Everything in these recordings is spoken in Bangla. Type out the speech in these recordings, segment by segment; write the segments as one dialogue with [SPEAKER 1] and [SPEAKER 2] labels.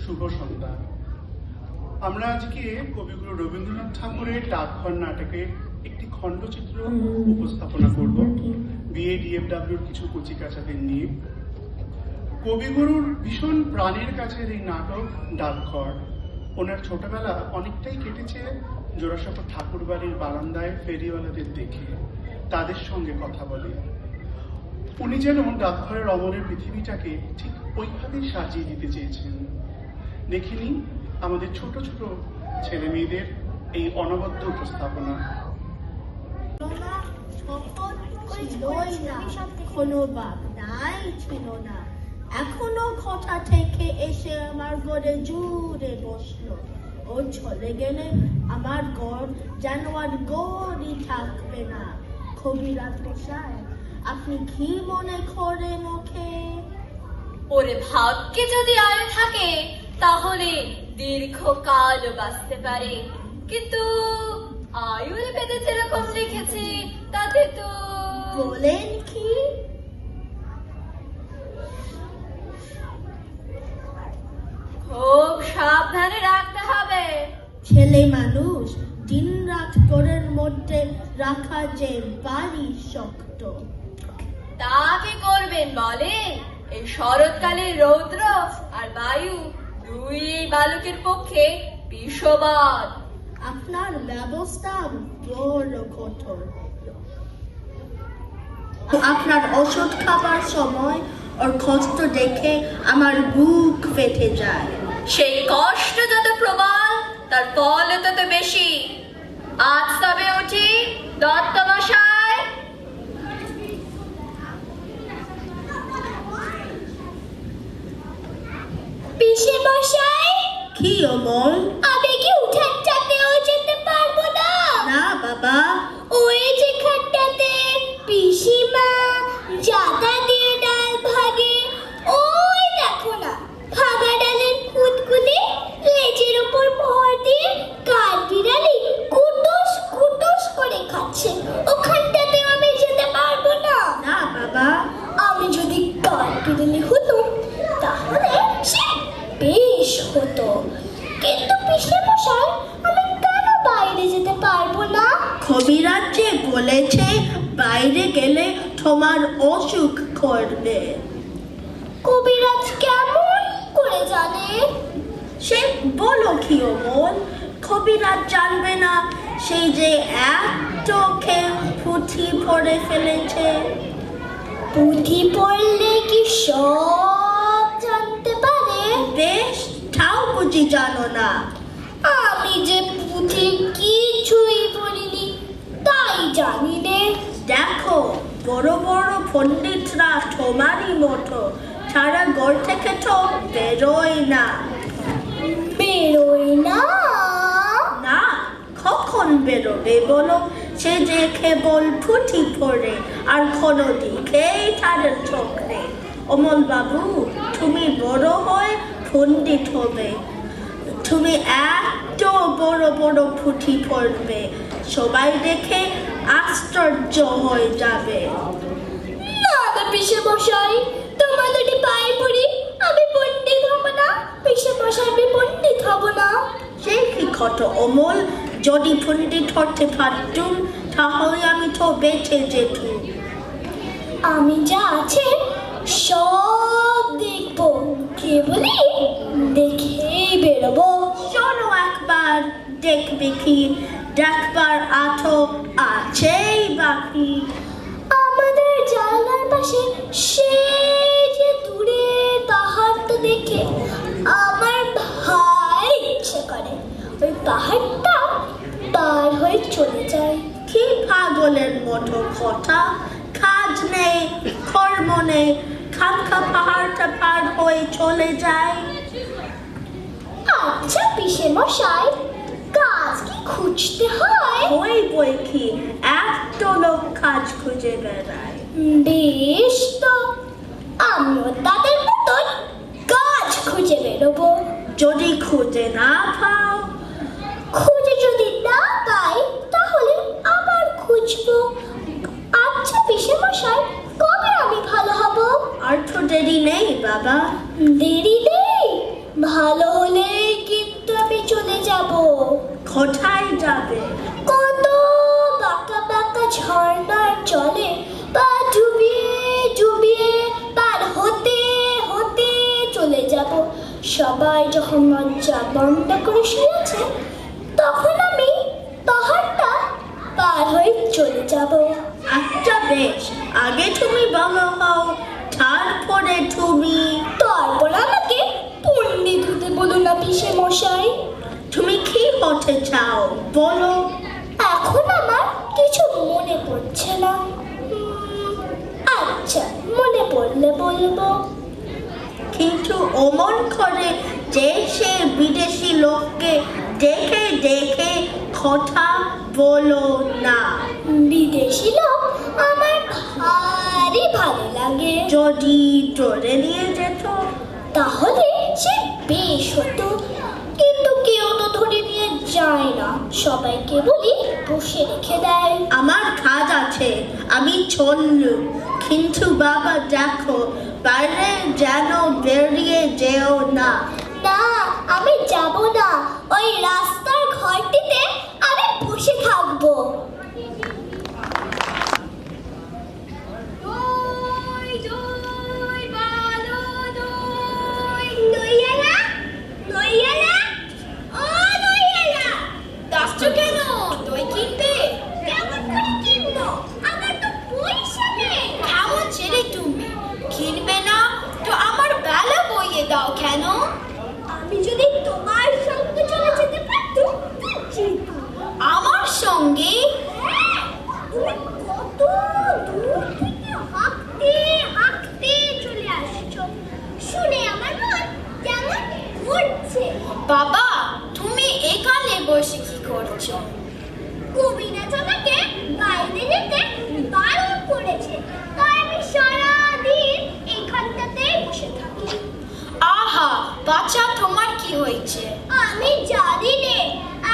[SPEAKER 1] শুভ সন্ধ্যা। আমরা আজকে কবিগুরু রবীন্দ্রনাথ ঠাকুরের ডাকঘর নাটকের একটি খণ্ডচিত্র উপস্থাপনা করব বিএডিএফডব্লিউর কিছু কচিকাচাদের নিয়ে। কবিগুরুর ভীষণ প্রাণের কাছের এই নাটক ডাকঘর। ওনার ছোটবেলা অনেকটাই কেটেছে জোড়াসাঁকো ঠাকুর বাড়ির বারান্দায় ফেরিওয়ালাদের দেখে, তাদের সঙ্গে কথা বলে। উনি যেন ডাকঘরের অমলের পৃথিবীটাকে ঠিক ওইভাবেই সাজিয়ে দিতে চেয়েছেন। দেখিনি আমাদের ছোট ছোট ছেলে মেয়েদের এই অনবদ্য উপস্থাপনা।
[SPEAKER 2] কোনো বাপ নাই ছিল না, এখনো কথা থেকে এসে আমার ঘরে জুড়ে বসলো। ও চলে গেলে আমার ঘর যেন আর গড়ই থাকবে না। কবিরাজ মশাই, আপনি কি মনে করে মুখে?
[SPEAKER 3] ওরে ভাগ্যে যদি আয়ু থাকে তাহলে দীর্ঘকাল বাঁচতে পারে, কিন্তু আয়ুর বেদে যেরকম লিখেছে তাতে তো।
[SPEAKER 2] বলেন কি?
[SPEAKER 3] খুব সাবধানে রাখতে হবে।
[SPEAKER 2] ছেলে মানুষ দিন রাত ঘরের মধ্যে রাখা যে বাড়ি শক্ত।
[SPEAKER 3] তা কি করবেন বলেন? এই শরৎকালে রৌদ্র আর বায়ু দুই এই বালকের পক্ষে বিষবাদ।
[SPEAKER 2] আপনার ব্যবস্থা বড় কঠোর। আপনার ওষুধ খাবার সময় ওর কষ্ট দেখে আমার বুক ফেটে যায়।
[SPEAKER 3] সেই কষ্ট যত প্রবল তার ফল তত বেশি। আজ তবে উঠি দত্ত মশাই।
[SPEAKER 2] পিসে মশাই, কি অমল? আমি কি উঠানটাতেও যেতে পারবো না? না বাবা, ওই যে খাটটাতে পিসিমা জাতা দিয়ে ডাল ভাগে, ওই দেখো না ভাগা ডালের ফুটগুলি লেজের উপর ভর দিয়ে কাঠ বিড়ালি কুটুস কুটুস করে খাচ্ছে। ওখানটাতে আমি যেতে পারবো না। না বাবা, আমি যদি কাঠ বিড়ালি হতো তাহলে সে বেশ হতো, কিন্তু পিসে মশাই আমি কেন বাইরে যেতে পারবো না? কবিরাজ যে বলেছে বাইরে গেলে তোমার অসুখ করবে। কবিরাজ কেমন করে জানে? সে বলো কি অমল, কবিরাজ জানবে না? সেই যে এক চোখে পুঁথি পড়ে ফেলেছে। পুঁথি পড়লে কি সব জানতে পারে? বেশ, তাও বুঝি জানো না? আমি যে পুঁথি কিছুই পড়িনি, তাই জানি নে। দেখো, বড় বড় পণ্ডিতরা তোমারই মতো সারা ঘর থেকে তো বেরোয় না। বেরোয় না? না, কখন বেরোবে বলো? সে যে কেবল পুঁথি পড়ে আর কোনো দিকেই তাদের চোখ নেই। অমল বাবু, তুমি বড় হয়ে পণ্ডিত হবে। তুমি এত বড় বড় পুঁথি পড়বে, সবাই দেখে আশ্চর্য হয়ে যাবে। না না পিসে মশাই, তোমার দুটি পায়ে পড়ি, আমি পণ্ডিত হব না। পিসে মশাই, আমি পণ্ডিত হব না। সে কি কথা অমল, যদি পণ্ডিত হতে পারতুম তাহলে আমি তো বেঁচে যেতুম। আমি যা আছে সব দেখবো, কেবলই দেখেই বেরোবো। শোনো একবার, দেখবে কি? দেখবার আতো আছেই বাকি। আমাদের জানলার পাশে সেই যে দূরে পাহাড়টা দেখে আমার ভারী ইচ্ছে করে ওই পাহাড়টা পার হয়ে চলে যায়। কি পাগলের মতো কথা! কাজ নেই, কর্ম নেই, খানকা পাহাড়টা পার হয়ে চলে যায়। আচ্ছা পিসে মশাই, কাজ কি খুঁজতে হয়? ওই বই কি, এত লোক কাজ খুঁজে বেড়ায়। বেশ তো, আমিও তাদের মতন কাজ খুঁজে বেরোবো। যদি খুঁজে না পাও? খুঁজে যদি না পাই তাহলে আবার খুঁজবো। আচ্ছা পিসে মশাই, কবে আমি ভালো হব? আর তো দেরি নেই বাবা। দেরি নেই ভালো হলে কিন্তু আমি চলে যাব।
[SPEAKER 4] কোথায় যাবে?
[SPEAKER 2] কত বাঁকা বাঁকা ঝর্ণার জলে পা ডুবিয়ে ডুবিয়ে পার হতে হতে চলে যাব। সবাই যখন মঞ্চা বন্ধ করে শুয়েছে তখন আমি পাহাড়টা পার হয়ে চলে যাব।
[SPEAKER 4] আচ্ছা বেশ, আগে তুমি বলো হও, তারপরে তুমি।
[SPEAKER 2] তারপর আমাকে পণ্ডিত হতে বলো না পিসে মশাই।
[SPEAKER 4] তুমি কি হতে চাও বলো?
[SPEAKER 2] এখন আমার কিছু মনে পড়ছে না। আচ্ছা, মনে পড়লে বলবো।
[SPEAKER 4] কিন্তু অমন করে দেশে বিদেশি লোককে দেখে দেখে কথা বলো না।
[SPEAKER 2] বিদেশি লোক আমার ভারী ভালো লাগে।
[SPEAKER 4] যদি ধরে নিয়ে যেত
[SPEAKER 2] তাহলে সে বেশ হতো, কিন্তু কেউ তো ধরে নিয়ে যায় না, সবাইকে বলি বসে রেখে দেয়।
[SPEAKER 4] আমার কাজ আছে, আমি চললুম। কিন্তু বাবা দেখো, বাইরে যেন বেরিয়ে যেও না।
[SPEAKER 2] না, আমি যাব না। ওই রাস্তার ঘরটিতে আমি বসে থাকবো। দইয়ালা, দইয়ালা, ও দইয়ালা।
[SPEAKER 3] ডাকছো কেন? দই কিনবে?
[SPEAKER 2] কেমন করে কিনবো? আমার তো পয়সা নেই।
[SPEAKER 3] কেমন ছেলে তুমি? কিনবে না তো আমার বেলা বইয়ে দাও কেন?
[SPEAKER 2] আমি যদি তোমার সঙ্গে চলে যেতে পারতাম
[SPEAKER 3] আমার সঙ্গে?
[SPEAKER 2] তুমি কত দূর থেকে হাঁটতে হাঁটতে চলে আসছো, শুনে আমার মন কেমন ঘুরছে।
[SPEAKER 3] বাবা, তুমি এখানে বসে কি করছো?
[SPEAKER 2] কবিরাজ আমাকে বাইরে যেতে বারণ করেছে, তাই আমি সারাদিন এইখানটাতেই বসে থাকি।
[SPEAKER 3] আহা বাচ্চা, তোমার কি হয়েছে?
[SPEAKER 2] আমি জানি নে,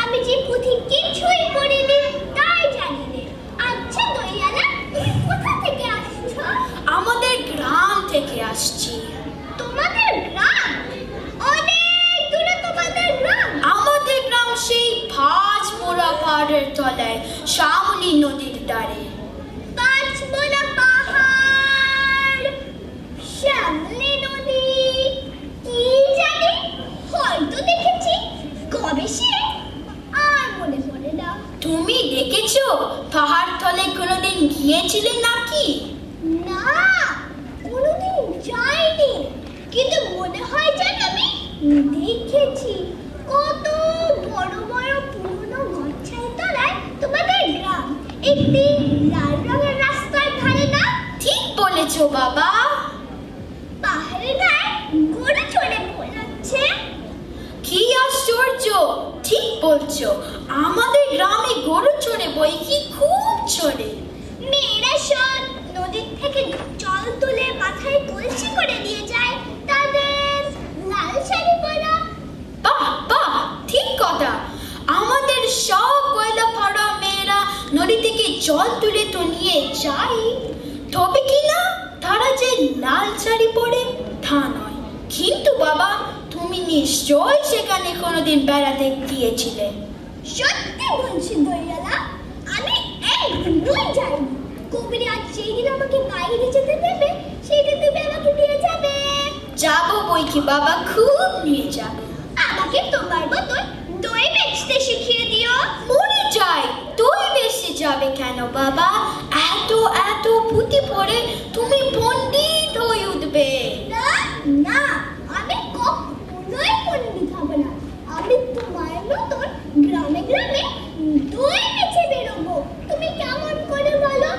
[SPEAKER 2] আমি যে পুঁথি কিছুই পড়িনি তাই জানি নে। আচ্ছা দইয়ালা, তুমি কোথা থেকে আসছো?
[SPEAKER 3] আমাদের গ্রাম থেকে আসছি।
[SPEAKER 2] তোমাদের গ্রাম? অনেক দূরে তোমাদের গ্রাম?
[SPEAKER 3] আমাদের গ্রাম সেই ভাঁজমোড়া পাহাড়ের তলায়, সামনি নদীর ধারে।
[SPEAKER 2] পাঁচমোলা পাহাড়, শ্যামলী নদী, কি জানি, হয়তো দেখেছি, কবে সে আর মনে পড়ে না।
[SPEAKER 3] তুমি দেখেছো? পাহাড় তলে কোনোদিন গিয়েছিলে নাকি?
[SPEAKER 2] না, কোনোদিন যাইনি, কিন্তু মনে হয় যেন আমি দেখেছি। কত বড় বড় পুরনো গছের তলায় তোমাদের গ্রাম, একটি লাল রঙের রাস্তার ধারে না?
[SPEAKER 3] ঠিক বলেছো বাবা।
[SPEAKER 2] পাহাড়ের গায়ে গরু চড়ে বেড়াচ্ছে।
[SPEAKER 3] কি আশ্চর্য! ঠিক বলছো, আমাদের গ্রামে গরু চড়ে বই কি খুব চড়ে।
[SPEAKER 2] মেয়েরা সব নদীর থেকে জল তুলে মাথায় কলসি করে নিয়ে যায়, তাদের লাল শাড়ি পরা।
[SPEAKER 3] বাহ বাহ, ঠিক কথা। আমাদের সব কয়লা পাড়া মেয়েরা নদী থেকে জল তুলে তো নিয়ে যায়, তবে কি না তারা যে লাল শাড়ি পরে তা নয়। কিন্তু বাবা, তুমি নিশ্চয় সেখানে কোনোদিন বেড়াতে গিয়েছিলে।
[SPEAKER 2] সত্যি বলছি দইয়ালা, আমি একদিনই যাইনি। কবিরাজ যেই দিন আমাকে বাইরে যেতে দেবে সেই দিন তুমি আমাকে নিয়ে যাবে।
[SPEAKER 3] যাবো বই কি বাবা, খুব নিয়ে যাবো।
[SPEAKER 2] আমাকে তোমার মতন দই বেচতে শিখিয়ে দিও।
[SPEAKER 3] মরে যাই, তুই বেশি যাবে কেন বাবা? এত এত পুঁথি পড়ে তুমি পণ্ডিত হয়ে উঠবে।
[SPEAKER 2] না না, আমি কখনোই পণ্ডিত হব না। আমি তোমার মতন গ্রামে গ্রামে দই বেচে বেরোবো। তুমি কেমন করে বলো?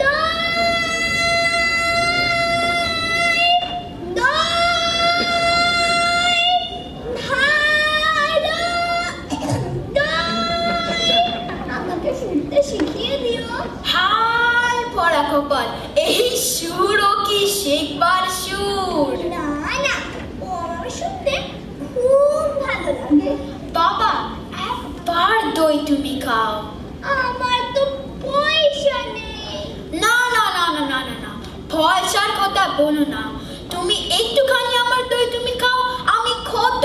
[SPEAKER 2] দই, দই, ভালো দই। আমাকে শুনতে শিখিয়ে দিও।
[SPEAKER 3] হাল পড়া কপাল, এই সুরও কি শেখবার সুর?
[SPEAKER 2] না না, ও আমার শুনতে খুব ভালো লাগে।
[SPEAKER 3] বাবা, একবার দই তুমি খাও।
[SPEAKER 2] আমার তো পয়সা নেই।
[SPEAKER 3] না না না না না না না, পয়সার কথা বলো না। তুমি একটুখানি আমার দই তুমি খাও, আমি কত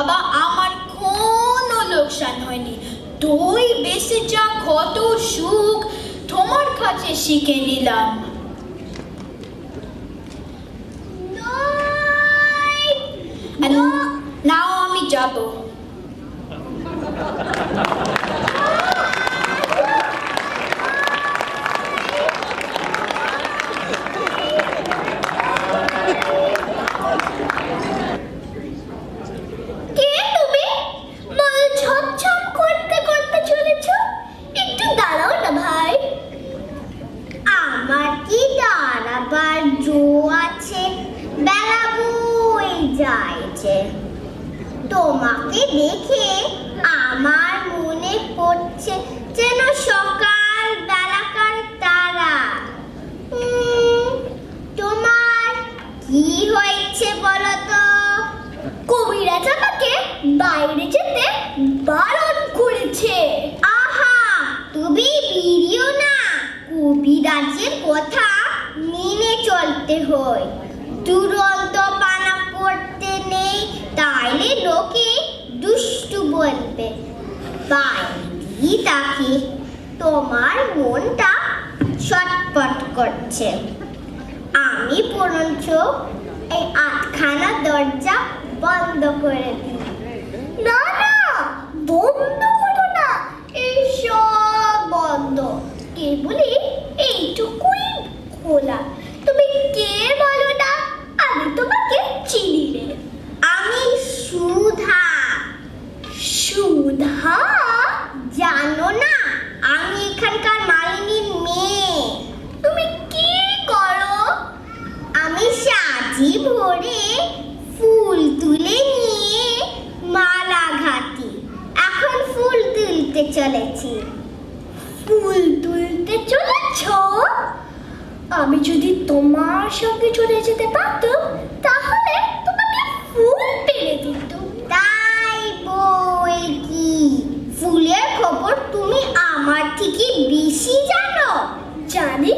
[SPEAKER 3] বাবা আমার কোনো লোকসান হয়নি। দই বেশি যা কত সুখ তোমার কাছে শিখে নিলাম। নাও আমি যাব।
[SPEAKER 2] কে তুমি? মল ছমছম করতে করতে চলেছো, একটু দাঁড়াও না ভাই। আমার কি দাঁড়াবার জো আছে, বেলা বই যাইছে। তোমাকে দেখে আমার মনে পড়ছে যেন সকাল বেলাকার তারা। তোমার কি হয়েছে বলো তো? কবিরাজ আমাকে বাইরে যেতে বারণ করেছে। আহা, তুমি বেরিও না, কবিরাজের কথা মেনে চলতে হয়। দুরন্ত পানা করতে নেই, তাইলে লোকে দুষ্টু বলবে। বাইরে তাকে তোমার মনটা ছটপট করছে। আমি বরঞ্চ এই আটখানা দরজা বন্ধ করে দিই। না না, বন্ধ করো না, এই সব বন্ধ, কেবলই এইটুকুই খোলা। তুমি কে বলো না? আমি তোমাকে চিনি রে। আমি সুধা। সুধা? জানো না, আমি এখানকার মালিনীর মেয়ে। তুমি কি করো? আমি সাজি ভরে ফুল তুলে নিয়ে মালা ঘাটি। এখন ফুল তুলতে চলেছি। ফুল তুলতে চলেছ? আমি যদি তোমার সঙ্গে চলে যেতে পারতাম তাহলে তোমাকে ফুল পেরে দিত। তাই বই কি, ফুলের খবর তুমি আমার থেকে বেশি জানো? জানি,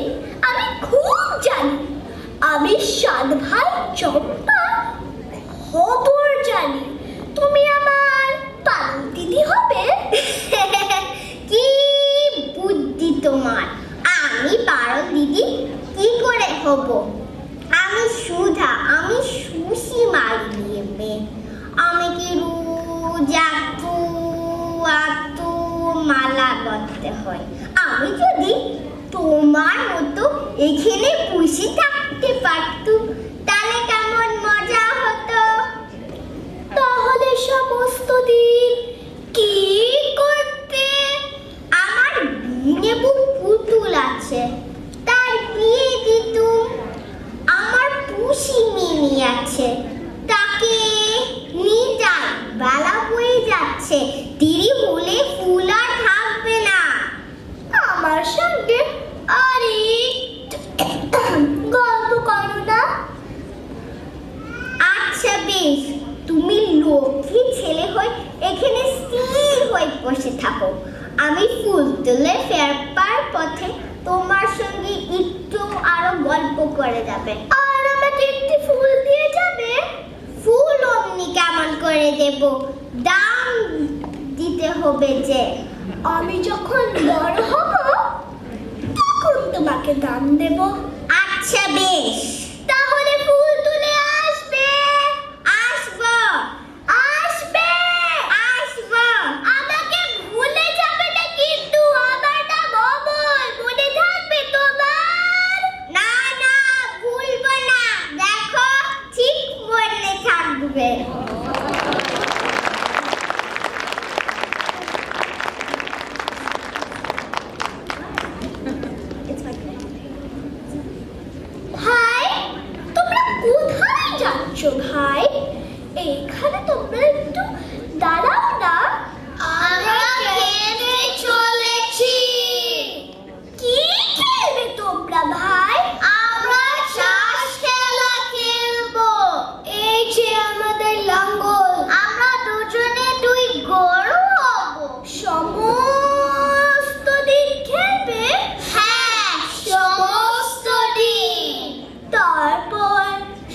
[SPEAKER 2] আমি খুব জানি। আমি সাত ভাই চম্পা খবর জানি। তুমি আমার পারু দিদি হবে। কি বুদ্ধি তোমার! আমি পারু দিদি কি করে হব? আমি সুধা, আমি সুশি মালিনীর মেয়ে। আমি কি রোজ এত মালা গাঁথতে হয়? আমি যদি তোমার মতো এখানে বসে থাকতে পারতুম তাহলে কেমন মজা হতো। তাহলে সমস্ত দিন কি করতে? আমার নেবু পুতুল আছে, তার বিয়ে দিতুম। আমার পুষি মিনি আছে, তাকে নিয়ে যাই। বেলা বয়ে যাচ্ছে, দেরি হলে ফুল আর থাকবে না। আমার সঙ্গে আর গল্প করো না। আচ্ছা বেশ, তুমি লক্ষ্মী ছেলে হয়ে এখানে স্থির হয়ে বসে থাকো। আমি ফুল তুলে ফেরবার পথে তোমার সঙ্গে একটু আরো গল্প করে যাবে। আর আমাকে একটি ফুল দিয়ে যাবে? ফুল অমনি কেমন করে দেব? দাম দিতে হবে যে। আমি যখন বড় হব তখন তোমাকে দাম দেব। আচ্ছা বেশ, তাহলে ফুল তুলে আসবে। আসবো আসবে আসবো। আমাকে ভুলে যাবে না কিন্তু, আমার নাম অমল, মনে থাকবে তোমার? না না, ভুলবো না, দেখো ঠিক মনে থাকবে। ভাই, তোমরা কোথায় যাচ্ছ ভাই? এইখানে তোমরা একটু দাঁড়াও না। আমরা খেলতে চলেছি। কি খেলবে তোমরা ভাই? আমরা চাষ খেলা খেলবো। এই যে আমাদের লাঙ্গল, আমরা দুজনে দুই গরু হব। সমস্ত দিন খেলবে? হ্যাঁ, সমস্ত দিন। তারপর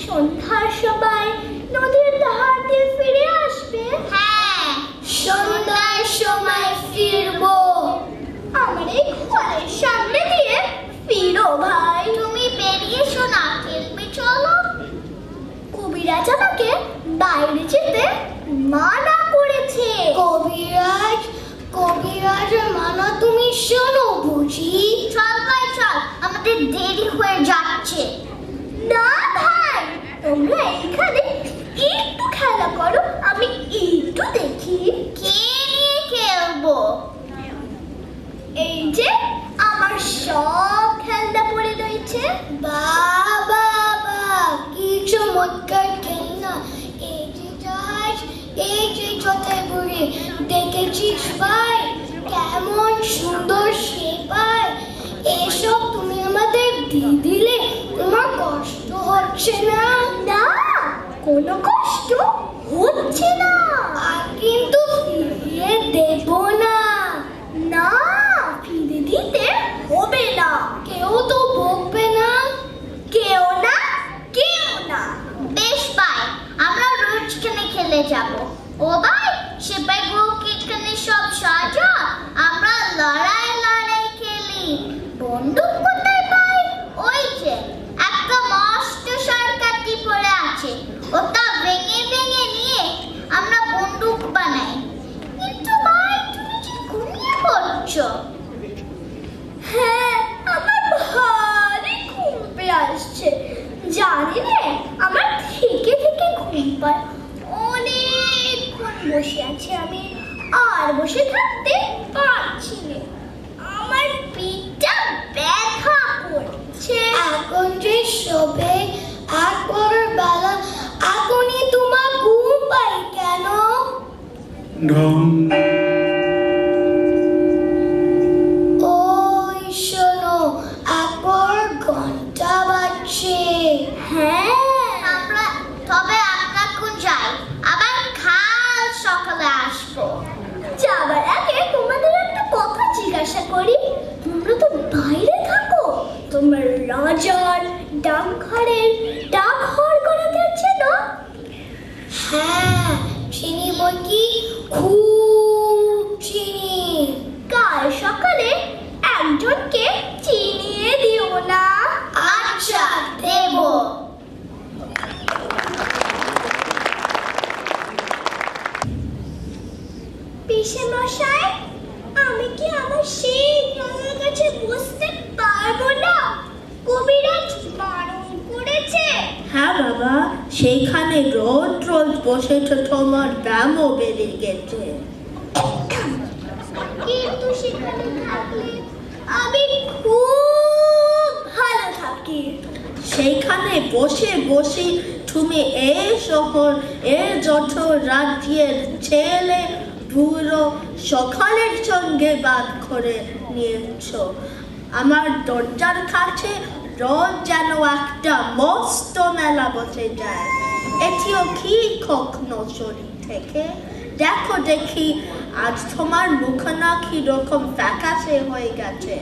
[SPEAKER 2] সন্ধ্যার সময় নদীর ধার দিয়ে চলো ভাই, তুমি বেরিয়ে এসো না, খেলবে চলো। কবিরাজ আমাকে বাইরে যেতে মানা করেছে। কবিরাজের মানা তুমি শোনো বুঝি? চল ভাই চল, আমাদের দেরি হয়ে যাচ্ছে। না ভাই, তোমরা এখানে একটু খেলা করো, আমি একটু দেখি। কে নিয়ে খেলবো? এই যে আমার সব খেলনা পড়ে রয়েছে। বাবা কি চমৎকার খেলনা! এই যে জাহাজ, এই যে জোতার বুড়ি, দেখেছিস ভাই কেমন সুন্দর শেপার? এসব তুমি আমাদের দিয়ে দিলে তোমার কষ্ট হচ্ছে না? না, কোনো কষ্ট হচ্ছে না, কিন্তু ফিরিয়ে দেব না। না, ফিরে দিতে হবে না। কেউ তো বকবে না? কেউ না, কেউ না। বেশ ভাই, আমরা রোজ খেলে যাব। ও ভাই, সেপাই গুলোকে এখানে সব সাজা, আমরা লড়াই খেলি। বন্দুক কোথায় পাই? ওই যে একটা মস্ত সরকারি পড়ে আছে, ওটা ভেঙে নিয়ে আমরা বন্দুক বানাই। কিন্তু ভাই, তুমি যে ঘুমিয়ে পড়ছো। হ্যাঁ, আমার ভারী ঘুম পেয়ে আসছে। জানি রে, আমার থেকে ঘুম পায়। অনেকক্ষণ বসে আছি আমি, আর বসে থাকতে পারছি না। আমার পিঠটা ব্যথা করছে। এখন যে সবে একবারের বেলা, এখনই তোমার ঘুম পাই কেন?
[SPEAKER 1] ঢং।
[SPEAKER 2] ওই শোনো, একবার ঘন্টা বাজছে। হ্যাঁ, তবে আমরা এখন যাই, আবার কাল সকালে আসবো। যাবার আগে তোমাদের একটা কথা জিজ্ঞাসা করি, তোমরা তো বাইরে থাকো, তোমার রাজার ডাকঘরের ডাকঘর করাতে আছে না? হ্যাঁ, চিনি বই কি, খুব চিনি। কাল সকালে একজনকে চিনিয়ে দিও না। আচ্ছা, দেবো। পিসে মশাই, আমি কি আমার সেই নলের কাছে বসতে পারবো না? কবিরাজ বারণ করেছে।
[SPEAKER 4] হ্যাঁ বাবা, সেইখানে রোজ বসে তো তোমার ব্যায়ামও বেড়ে গেছে।
[SPEAKER 2] কিন্তু সেখানে থাকলে আমি খুব ভালো থাকি।
[SPEAKER 4] সেইখানে বসে তুমি এই শহর, এর যত রাজ্যের ছেলে বুড়ো সকালের সঙ্গে বাদ করে নিয়েছ। আমার দরজার কাছে রোজ যেন একটা মস্ত মেলা বসে যায়। এটিও কি কখনো শরীর থেকে? দেখো দেখি, আজ তোমার মুখনা কি রকম ফ্যাকাশে হয়ে গেছে।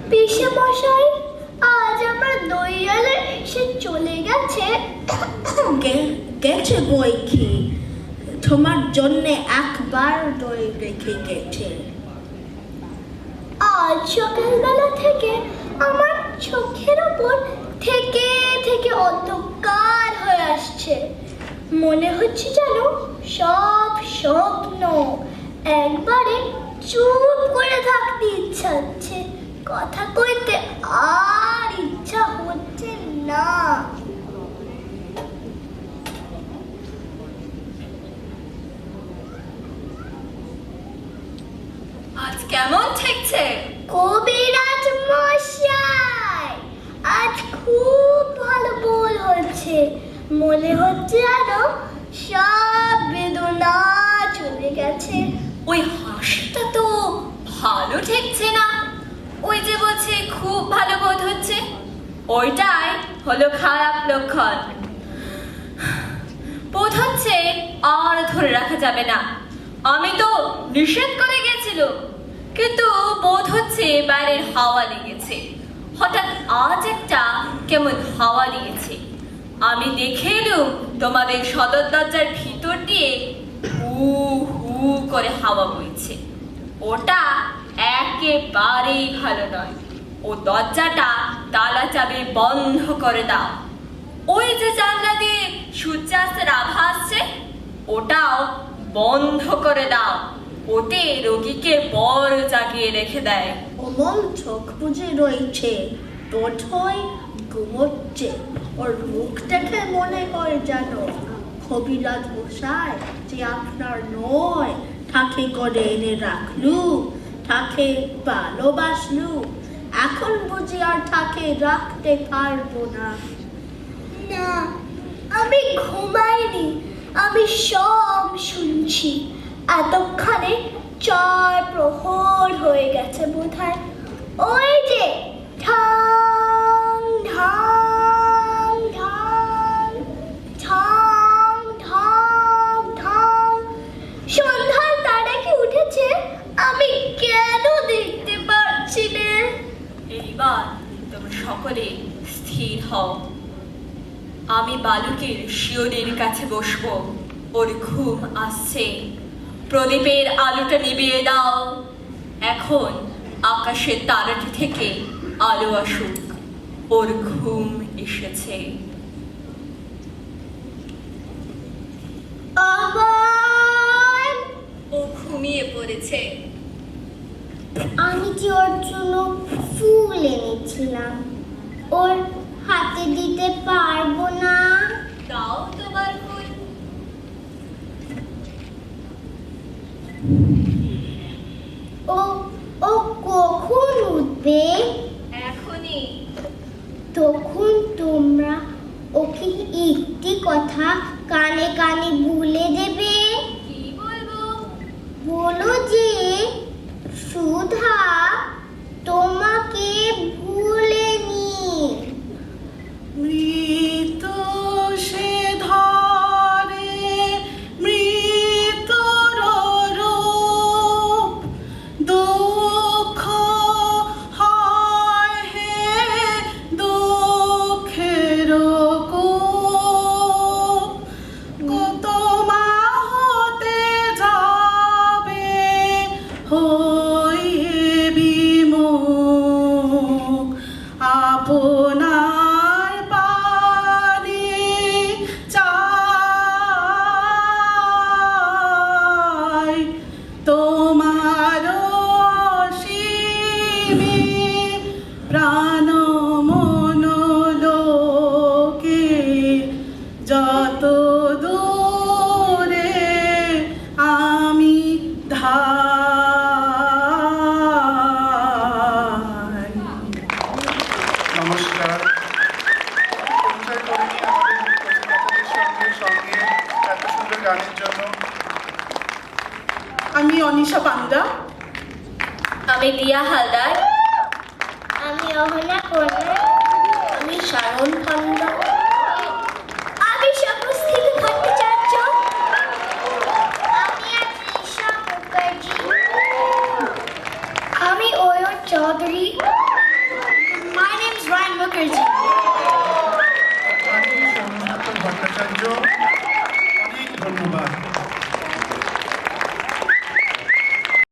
[SPEAKER 2] পিসে মশাই, আজ আমার দইয়ালে সে চলে গেছে।
[SPEAKER 4] গেছে বই কি, তোমার জন্য একবার দই রেখে গেছে।
[SPEAKER 2] আজ সকালবেলা থেকে আমার চোখের ওপর থেকে অন্ধকার হয়ে আসছে। মনে হচ্ছে যেন সব স্বপ্ন। একবারে চুপ করে থাকতে ইচ্ছা হচ্ছে, কথা কইতে আর ইচ্ছা হচ্ছে না।
[SPEAKER 3] আজ কেমন ঠেকছে?
[SPEAKER 2] কবিরাজ মশাই, আজ খুব ভালো বল হচ্ছে। মনে হচ্ছে আরো সব বেদনা চলে গেছে।
[SPEAKER 3] ওই হাসিটা তো ভালো ঠেকছে না। ওই যে বলছে খুব ভালো বোধ হচ্ছে, ওইটাই হলো খারাপ লক্ষণ। বোধ হচ্ছে আর ধরে রাখা যাবে না। আমি তো নিষেধ করে গেছিল, কিন্তু বোধ হচ্ছে বাইরের হাওয়া লেগেছে। হঠাৎ আজ একটা কেমন হাওয়া লেগেছে। আমি দেখে এলুম তোমাদের সদর দরজার ভিতর দিয়ে হু হু করে হাওয়া বইছে। ওটা একেবারেই ভালো নয়। ও দরজাটা
[SPEAKER 5] তালা চাবি বন্ধ করে দাও। ওই যে জানলা দিয়ে সূর্যাস্তের আভা আসছে, ওটাও বন্ধ করে দাও। ওতে রোগীকে বড় জাগিয়ে রেখে দেয়।
[SPEAKER 4] অমল চোখ বুজে রয়েছে, বোধ হয় ঘুমোচ্ছে। ওর মুখ দেখে মনে হয় যেন কবিরাজ মশাই যে আপনার নয়, তাকে করে এনে রাখলু, তাকে ভালোবাসলু, এখন বুঝি আর তাকে রাখতে পারবো না।
[SPEAKER 2] না, আমি ঘুমাইনি, আমি সব শুনছি। এতক্ষণে 4 প্রহর হয়ে গেছে বোধহয়। ওই যে ঢং ঢং ঢং ঢং ঢং ঢং, সন্ধ্যার তারা কি উঠেছে? আমি কেন দেখতে পাচ্ছি না?
[SPEAKER 5] এইবার তোমরা সকলে স্থির হও। আমি বালকের শিয়রের কাছে বসবো। ওর ঘুম আসছে। প্রদীপের আলোটা নিভিয়ে দাও। এখন আকাশের তারাটি থেকে আলো আসুক। ওর ঘুম এসেছে।
[SPEAKER 2] আবার
[SPEAKER 5] ও ঘুমিয়ে পড়েছে।
[SPEAKER 2] আমি যে ওর জন্য ফুল এনেছিলাম, ওর হাতে দিতে পারবো না।
[SPEAKER 5] দাও তোমার ফুল।
[SPEAKER 2] ও ও কখন উঠবে?
[SPEAKER 5] এখনই।
[SPEAKER 2] তখন তোমরা ওকে একটি কথা কানে কানে বলে দেবে।
[SPEAKER 5] কি বলবো?
[SPEAKER 2] বলো যে সুধা তোমাকে ভুলেনি।
[SPEAKER 6] মৃত সে ধরে মৃতর রূপ, দুঃখ হয় হে দুঃখের কূপ। কত মা হতে যাবে হয়ে বিমুখ, আপনার পানে চাই তোমার অসীমে প্রাণ মন লোকে, যত দূরে আমি ধাই।
[SPEAKER 1] নমস্কার। পরিচয় করে নিই আমাদের কচিকাচাদের সঙ্গে এত সুন্দর গানের জন্য।
[SPEAKER 6] আমি অনিশা পান্ডা।
[SPEAKER 5] আমি দিয়া হালদার।
[SPEAKER 2] আমি অহনা কন্যা।
[SPEAKER 4] আমি শারণ খন্ড।
[SPEAKER 2] আমি সপুস্থিত ভট্টাচার্য। আমি তৃষা মুখার্জি। আমি Ayan Chowdhury. My name is Ryan Mukherjee.
[SPEAKER 1] আমি সৌম্যনাথ ভট্টাচার্য।